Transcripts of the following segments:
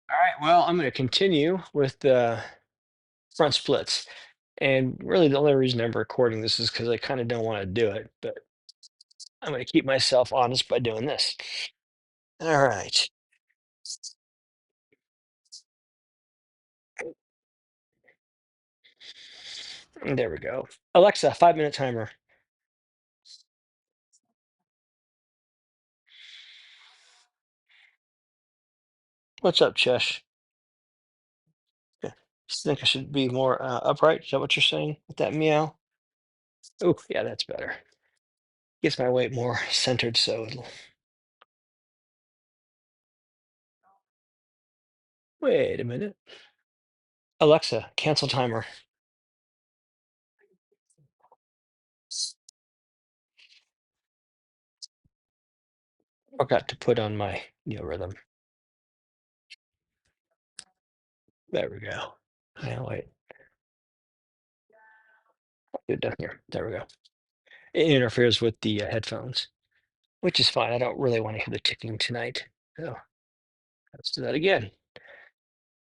All right, well, I'm going to continue with the front splits. And really, the only reason I'm recording this is because I kind of don't want to do it, but I'm going to keep myself honest by doing this. All right, there we go. Alexa, 5-minute timer. What's up, Chesh? Yeah. Just think I should be more upright? Is that what you're saying with that meow? Oh, yeah, that's better. Gets my weight more centered, so it'll. Wait a minute. Alexa, cancel timer. Forgot to put on my rhythm. There we go. Yeah, wait. Get down here. There we go. It interferes with the headphones, which is fine. I don't really want to hear the ticking tonight. So let's do that again.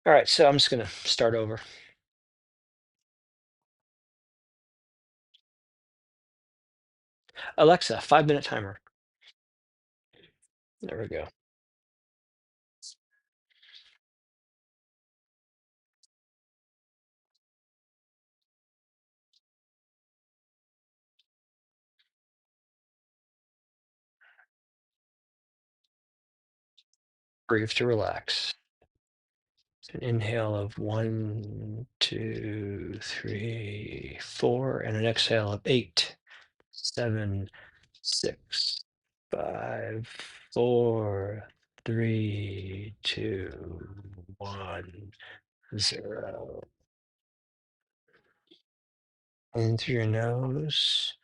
All right, so I'm just going to start over. Alexa, 5-minute timer. There we go. Breathe to relax. An inhale of 1, 2, 3, 4, and an exhale of 8, 7, 6, 5, 4, 3, 2, 1, 0. In through your nose,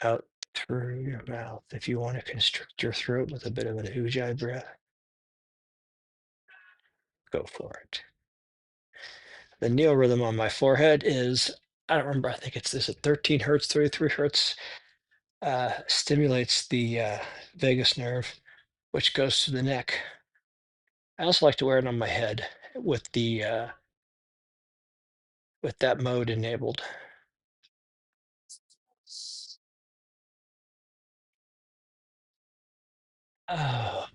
out through your mouth. If you want to constrict your throat with a bit of an ujjayi breath, go for it. The neo rhythm on my forehead is, I don't remember, I think it's this at 13 hertz, 33 hertz, stimulates the vagus nerve, which goes to the neck. I also like to wear it on my head with that mode enabled. Oh,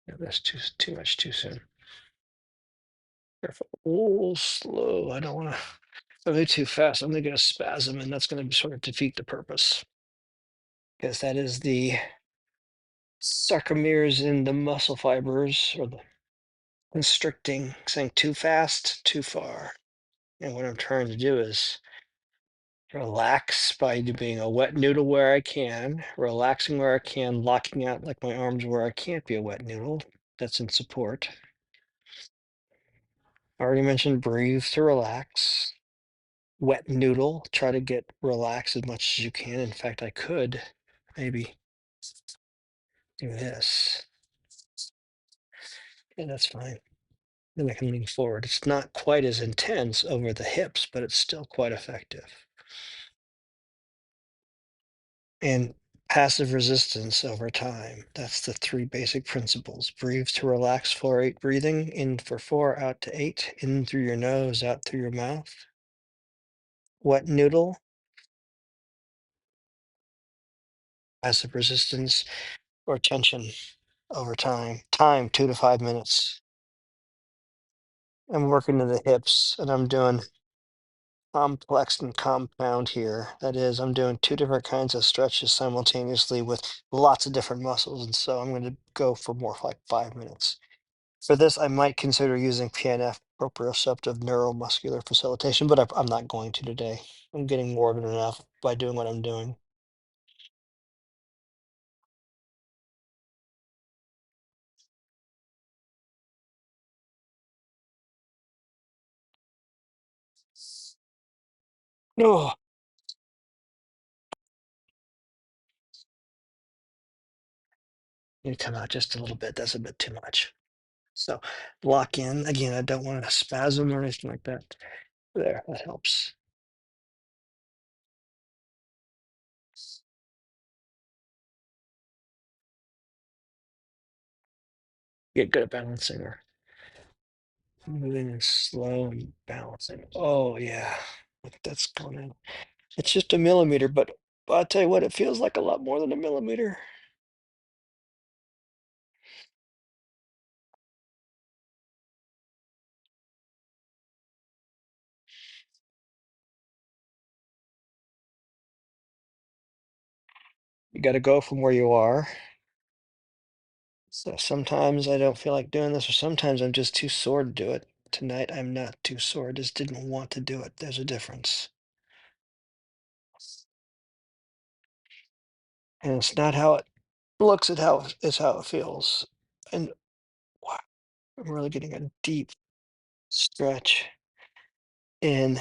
no, that's too much too soon. Careful. Oh, slow. I don't want to. If I go too fast, I'm going to get a spasm, and that's going to sort of defeat the purpose. Because that is the sarcomeres in the muscle fibers, or the constricting, saying too fast, too far. And what I'm trying to do is relax by being a wet noodle where I can, relaxing where I can, locking out like my arms where I can't be a wet noodle. That's in support. I already mentioned breathe to relax. Wet noodle, try to get relaxed as much as you can. In fact, I could maybe do this. Yeah, that's fine. Then I can lean forward. It's not quite as intense over the hips, but it's still quite effective. And passive resistance over time. That's the three basic principles. Breathe to relax, 4-8 breathing, in for 4, out to 8, in through your nose, out through your mouth. Wet noodle, passive resistance or tension over time. Time 2 to 5 minutes. I'm working to the hips and I'm doing complex and compound here. That is, I'm doing two different kinds of stretches simultaneously with lots of different muscles. And so I'm going to go for more like 5 minutes. For this, I might consider using PNF, proprioceptive neuromuscular facilitation, but I'm not going to today. I'm getting more than enough by doing what I'm doing. Oh, need to come out just a little bit. That's a bit too much. So lock in. Again, I don't want to spasm or anything like that. There, that helps. Get good at balancing or moving and slow and balancing. Oh yeah, that's going in. It's just a millimeter, but I'll tell you what, it feels like a lot more than a millimeter. You got to go from where you are. So sometimes I don't feel like doing this, or sometimes I'm just too sore to do it. Tonight I'm not too sore. I just didn't want to do it. There's a difference. And it's not how it looks at how it feels. And wow, I'm really getting a deep stretch in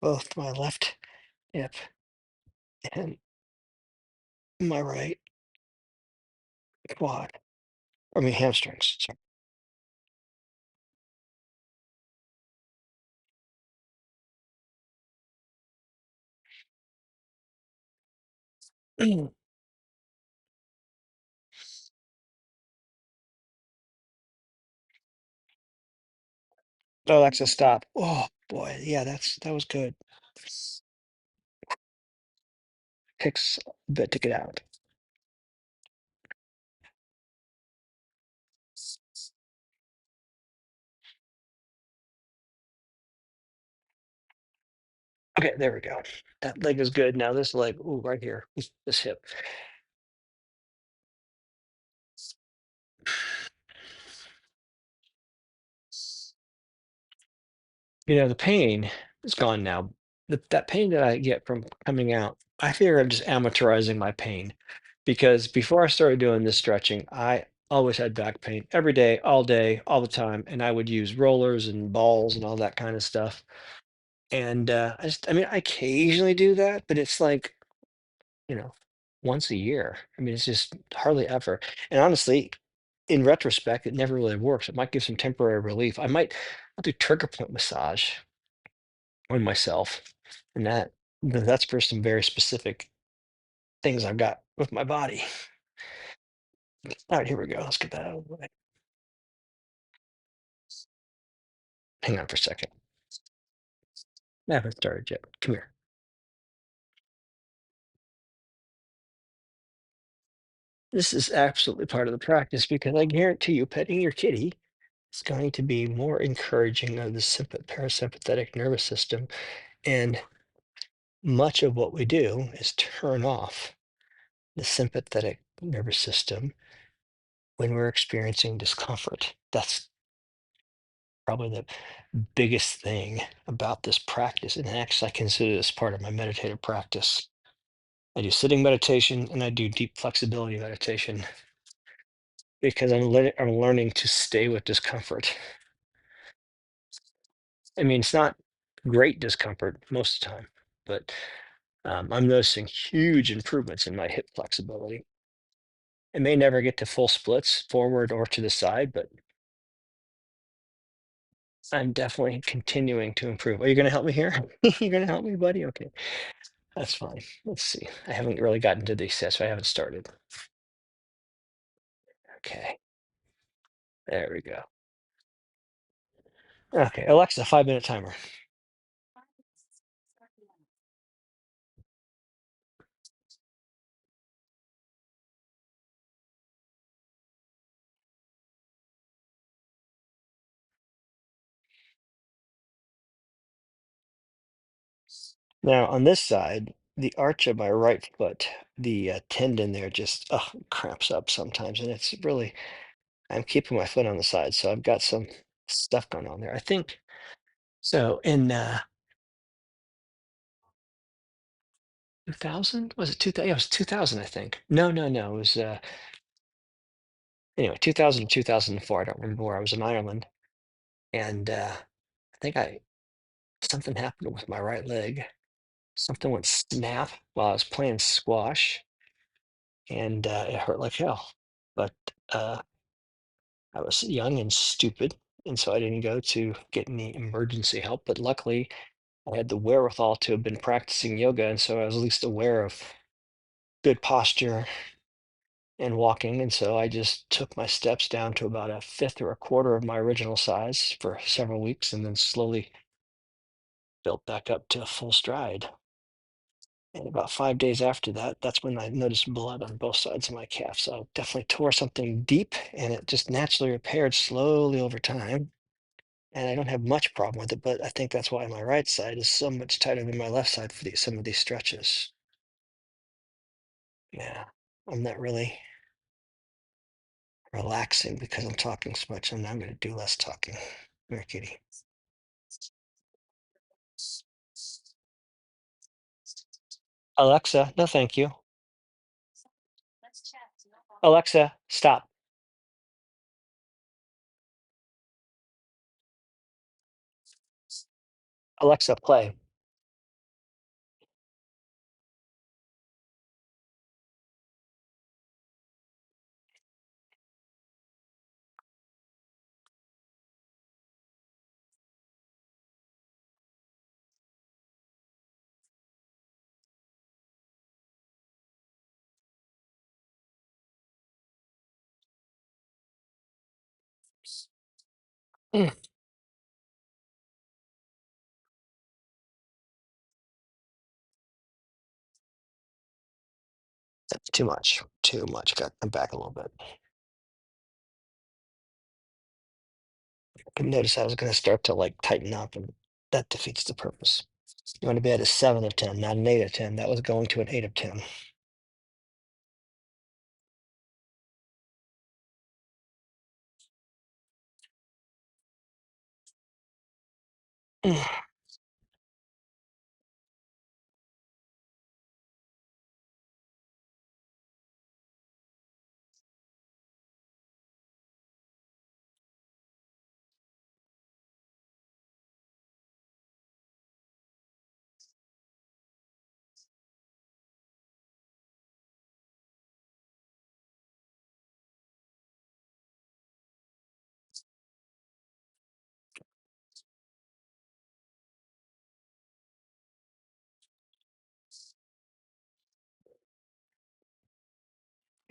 both my left hip and my right quad. I mean hamstrings. Sorry. Oh, Alexa, stop. Oh boy, yeah, that was good. Takes a bit to get out. Okay, there we go. That leg is good. Now this leg, ooh, right here, this hip. The pain is gone now. That pain that I get from coming out, I figure I'm just amateurizing my pain because before I started doing this stretching, I always had back pain every day, all the time, and I would use rollers and balls and all that kind of stuff. And I mean, I occasionally do that, but it's like, you know, once a year. I mean, it's just hardly ever. And honestly, in retrospect, it never really works. It might give some temporary relief. I'll do trigger point massage on myself, and that's for some very specific things I've got with my body. All right, here we go. Let's get that out of the way. Hang on for a second. I haven't started yet. Come here. This is absolutely part of the practice because I guarantee you, petting your kitty is going to be more encouraging of the parasympathetic nervous system. And much of what we do is turn off the sympathetic nervous system when we're experiencing discomfort. That's probably the biggest thing about this practice. And actually, I consider this part of my meditative practice. I do sitting meditation and I do deep flexibility meditation because I'm learning to stay with discomfort. I mean, it's not great discomfort most of the time, but I'm noticing huge improvements in my hip flexibility. It may never get to full splits forward or to the side, but I'm definitely continuing to improve. Are you going to help me here? You're going to help me, buddy? Okay, that's fine. Let's see. I haven't really gotten to these yet, so I haven't started. Okay, there we go. Okay, Alexa, 5-minute timer. Now, on this side, the arch of my right foot, the tendon there just cramps up sometimes, and it's really, I'm keeping my foot on the side, so I've got some stuff going on there. I think so. In 2000, was it 2000? Yeah, it was 2000, I think. No, no, no. It was anyway 2000, 2004. I don't remember where I was in Ireland, and I think I something happened with my right leg. Something went snap while I was playing squash, and it hurt like hell. But I was young and stupid, and so I didn't go to get any emergency help. But luckily, I had the wherewithal to have been practicing yoga, and so I was at least aware of good posture and walking. And so I just took my steps down to about a fifth or a quarter of my original size for several weeks, and then slowly built back up to a full stride. And about 5 days after that, that's when I noticed blood on both sides of my calf. So I definitely tore something deep, and it just naturally repaired slowly over time. And I don't have much problem with it, but I think that's why my right side is so much tighter than my left side for some of these stretches. Yeah, I'm not really relaxing because I'm talking so much, and I'm going to do less talking. Here, kitty. Alexa, no, thank you. Alexa, stop. Alexa, play. Mm, that's too much. Too much. Got come back a little bit. I noticed I was going to start to like tighten up, and that defeats the purpose. You want to be at a 7 of 10, not an 8 of 10. That was going to an 8 of 10. Mm,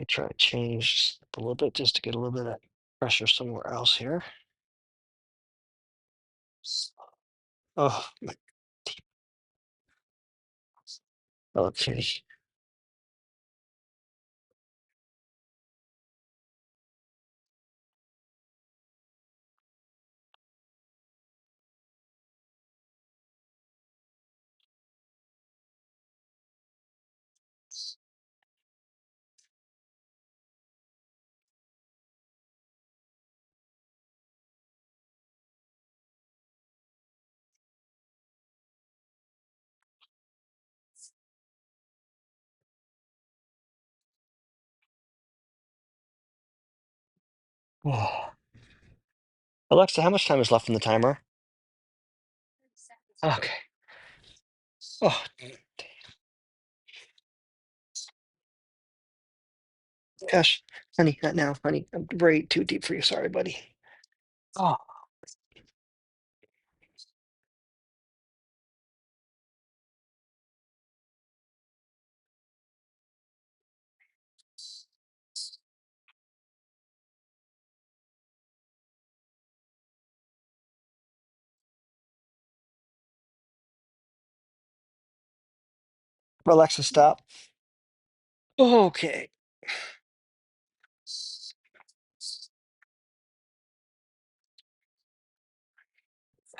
I try to change a little bit just to get a little bit of pressure somewhere else here. Oh, my teeth. Okay. Oh. Alexa, how much time is left on the timer? Okay. Oh, gosh. Honey, not now, honey. I'm way too deep for you. Sorry, buddy. Oh, Alexa, stop. Okay.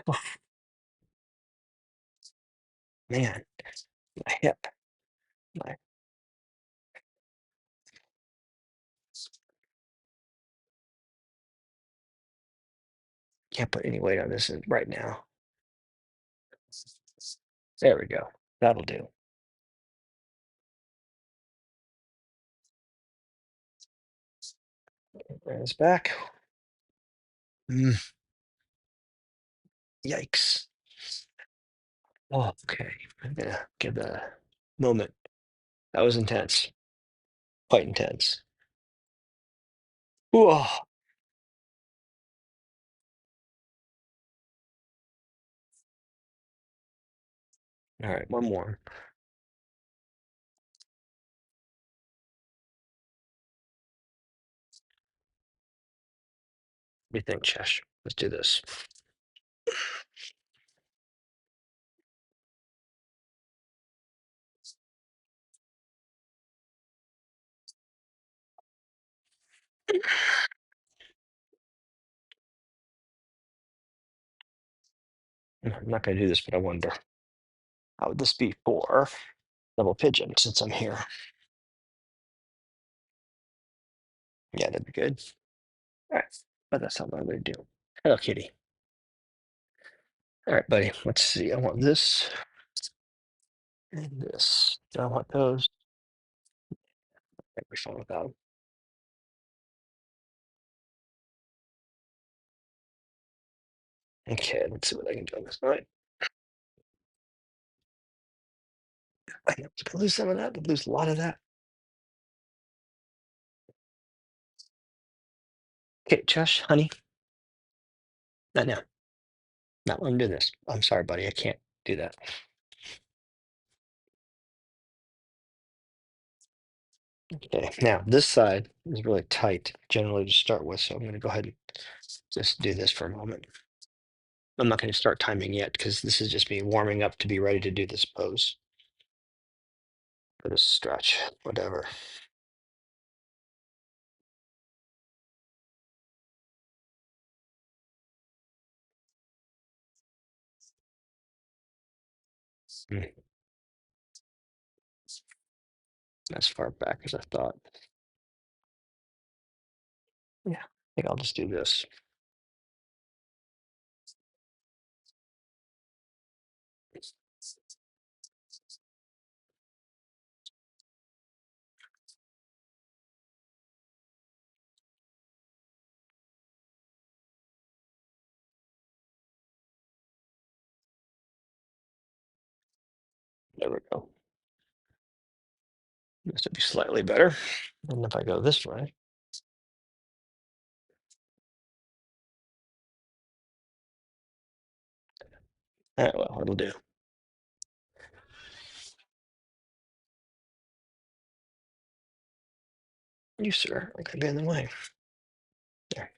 Oh, man, my hip. I can't put any weight on this right now. There we go. That'll do. There's back. Mm, yikes. Oh, okay. I'm gonna give that a moment. That was intense. Quite intense. Whoa. All right, one more. What do you think, Chesh? Let's do this. I'm not going to do this, but I wonder how would this be for double pigeon since I'm here? Yeah, that'd be good. All right, but that's not what I'm going to do. Hello, kitty. All right, buddy. Let's see. I want this and this. Do I want those? I think we're fine without them. Okay, let's see what I can do on this. All right. I know, did I lose some of that? Did I lose a lot of that? Okay, Josh, honey. Not now. Not when I'm doing this. I'm sorry, buddy. I can't do that. Okay, now this side is really tight generally to start with, so I'm going to go ahead and just do this for a moment. I'm not going to start timing yet because this is just me warming up to be ready to do this pose for this stretch, whatever. Mm, as far back as I thought. Yeah, I think I'll just do this. There we go. This would be slightly better. And if I go this way, well, it'll do. You, sir, are going to be in the way. There.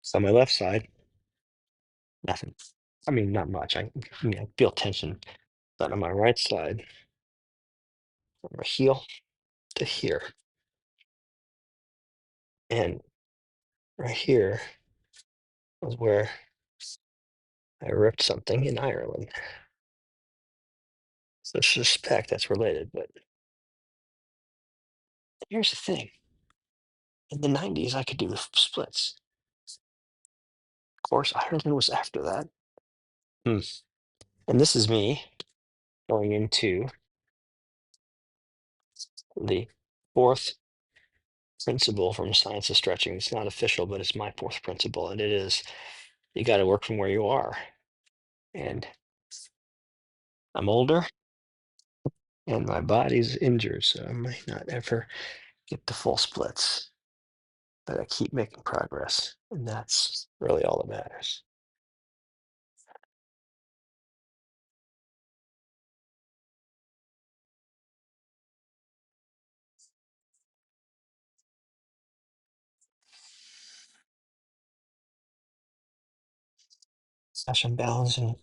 So on my left side, nothing. I mean, not much. I feel tension. But on my right side, from my heel to here, and right here was where I ripped something in Ireland. So I suspect that's related. But here's the thing: in the '90s, I could do the splits. Of course, Ireland was after that. Hmm. And this is me going into the fourth principle from Science of Stretching. It's not official, but it's my fourth principle, and it is you got to work from where you are. And I'm older, and my body's injured, so I might not ever get the full splits. But I keep making progress, and that's really all that matters. Session balance, and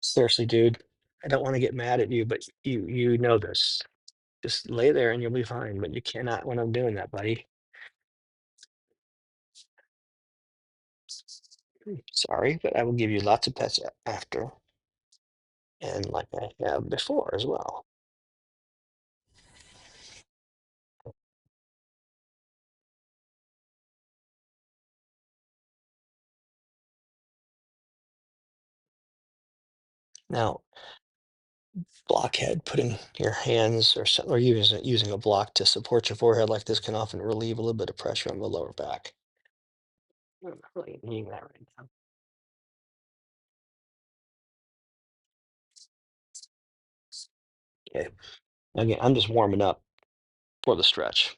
seriously, dude, I don't want to get mad at you, but you know this. Just lay there and you'll be fine. But you cannot when I'm doing that, buddy. Sorry, but I will give you lots of pets after, and like I have before as well. Now, blockhead, putting your hands or using a block to support your forehead like this can often relieve a little bit of pressure on the lower back. I'm not really needing that right now. Okay. Again, I'm just warming up for the stretch.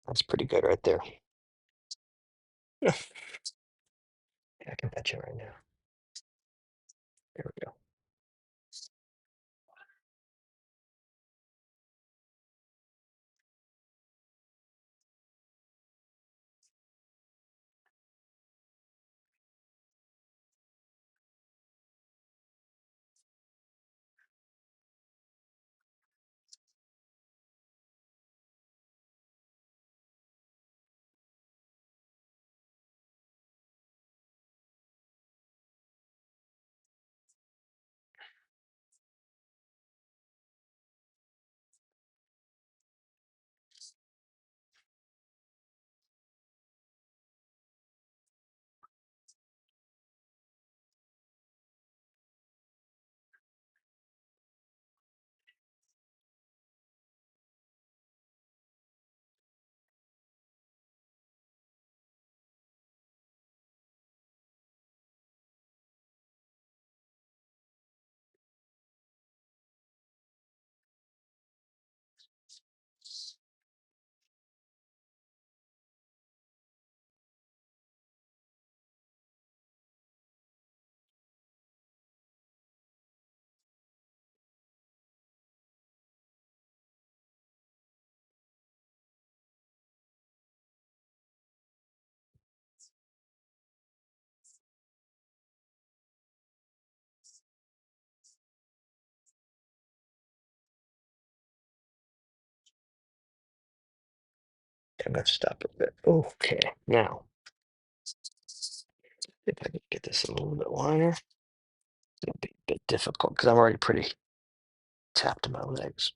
That's pretty good right there. Yeah, I can bet you right now. There we go. I'm gonna stop a bit. Okay, now if I can get this a little bit wider, it'll be a bit difficult because I'm already pretty tapped in my legs.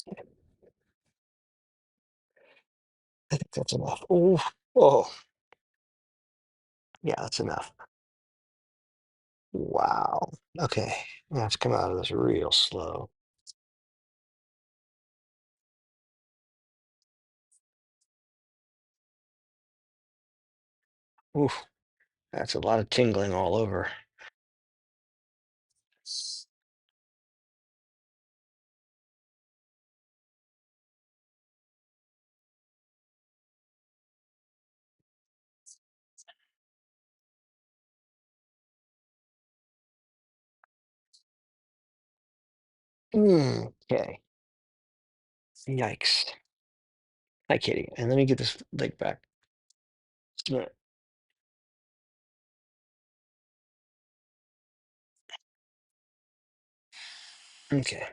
I think that's enough. Oh, oh, yeah, that's enough. Wow. Okay, I have to come out of this real slow. Oof, that's a lot of tingling all over. Okay. Yikes. Hi, Kitty. And let me get this leg back. Just a minute. Okay.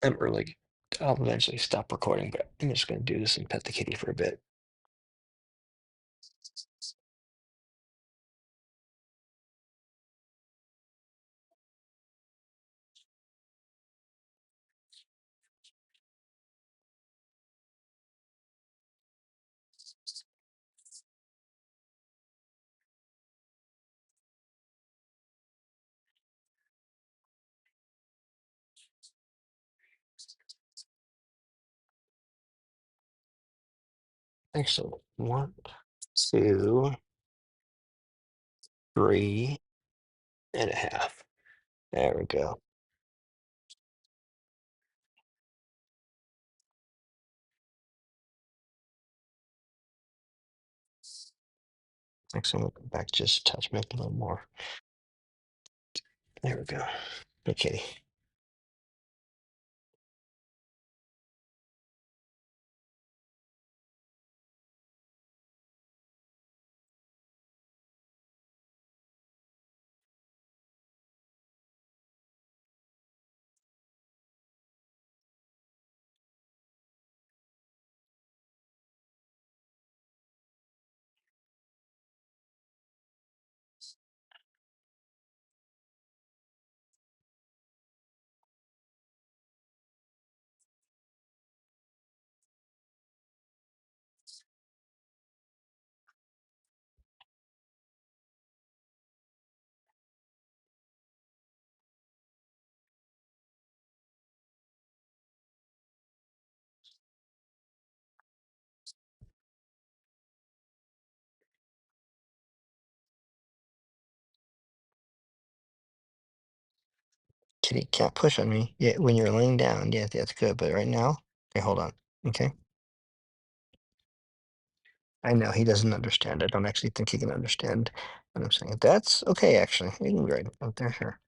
I'm really. I'll eventually stop recording, but I'm just going to do this and pet the kitty for a bit. Excellent. One, two, 3.5. There we go. Excellent. Go back just a touch, make it a little more. There we go. Okay. Kitty, can't push on me. Yeah, when you're laying down, yeah, that's good. But right now, okay, hold on. Okay. I know he doesn't understand. I don't actually think he can understand what I'm saying. That's okay, actually. You can grade out there, sure.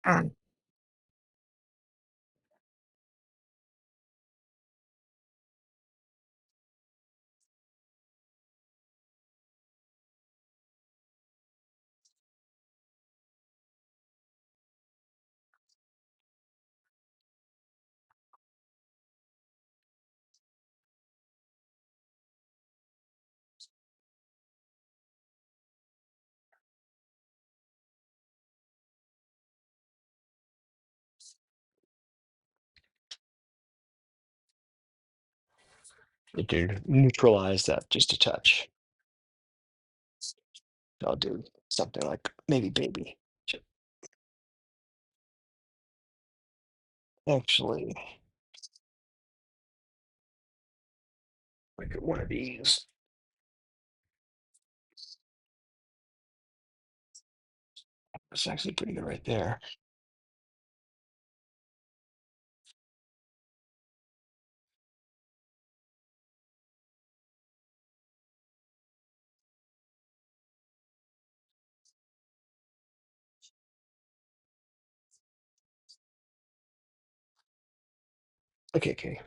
Mm. It can neutralize that just a touch. I'll do something like maybe baby. Actually, like one of these. That's actually pretty good right there. Okay, okay.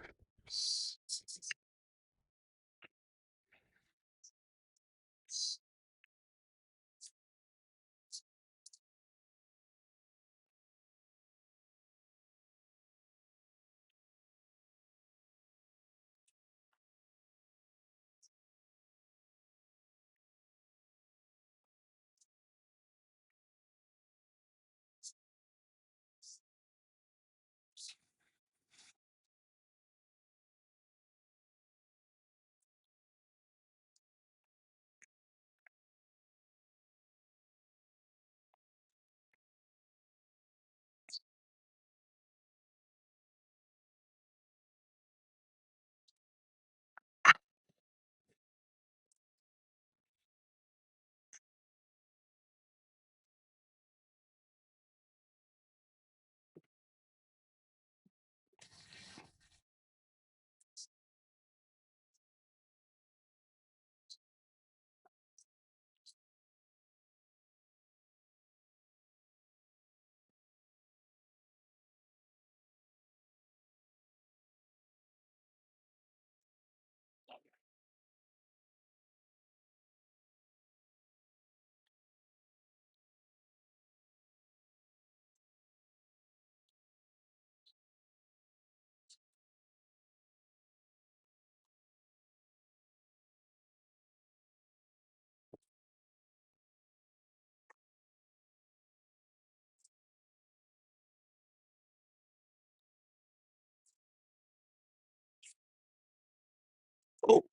Oh,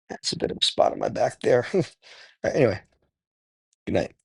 that's a bit of a spot on my back there. All right, anyway, good night.